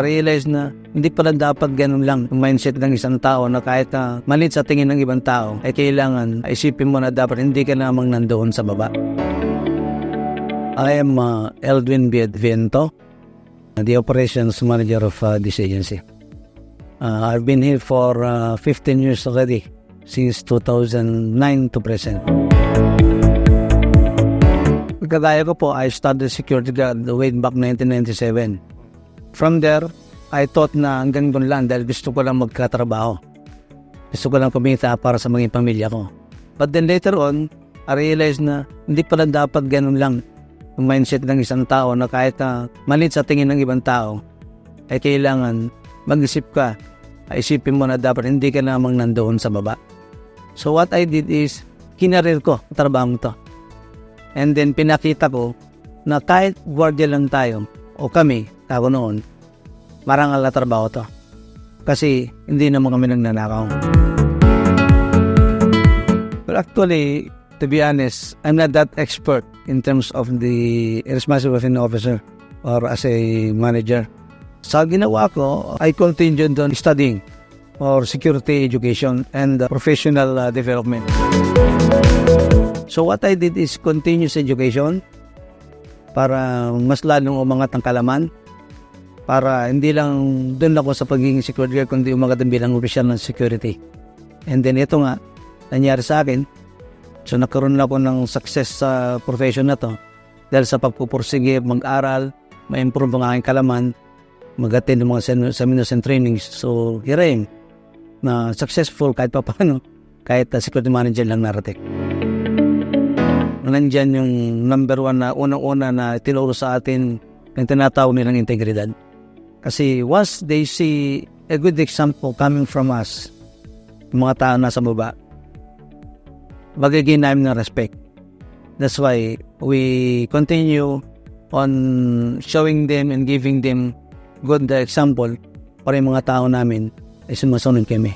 realize na hindi pala dapat ganun lang yung mindset ng isang tao na kahit malit sa tingin ng ibang tao, ay kailangan isipin mo na dapat hindi ka namang nandoon sa baba. I am Eldwin Viento, the operations manager of this agency. I've been here for 15 years already, since 2009 to present. Kagaya ko po, I started security guard way back 1997. From there, I thought na hanggang doon lang dahil gusto ko lang magkatrabaho. Gusto ko lang kumita para sa mga pamilya ko. But then later on, I realized na hindi pala dapat ganun lang yung mindset ng isang tao na kahit malit sa tingin ng ibang tao, ay kailangan mag-isip ka, isipin mo na dapat hindi ka namang nandoon sa baba. So what I did is, kinarir ko ang trabaho to. And then pinakita ko na kahit guardia lang tayo, o kami, ako noon, marangal na trabaho to. Kasi hindi naman kami nagnanakaw. But actually, to be honest, I'm not that expert in terms of the responsible officer or as a manager. Sa ginawa ko, I continued on studying for security education and professional development. So what I did is continuous education para mas lalong umangat ang kalaman, para hindi lang doon ako sa pagiging security guard, kundi umangat din bilang opisyal ng security. And then ito nga, nangyari sa akin. So nagkaroon ako ng success sa profession na to dahil sa pagpupursige, mag-aral, ma-improve ang aking kalaman, mag-attend ng mga seminars and trainings. So here I am, na successful kahit pa paano, kahit security manager lang narating. Nandyan yung number 1 na unang-una na tinuro sa atin ng tinatawag nilang integridad. Kasi once they see a good example coming from us, yung mga tao nasa baba, magiging namin ng respect. That's why we continue on showing them and giving them good example para yung mga tao namin ay sumusunod kami.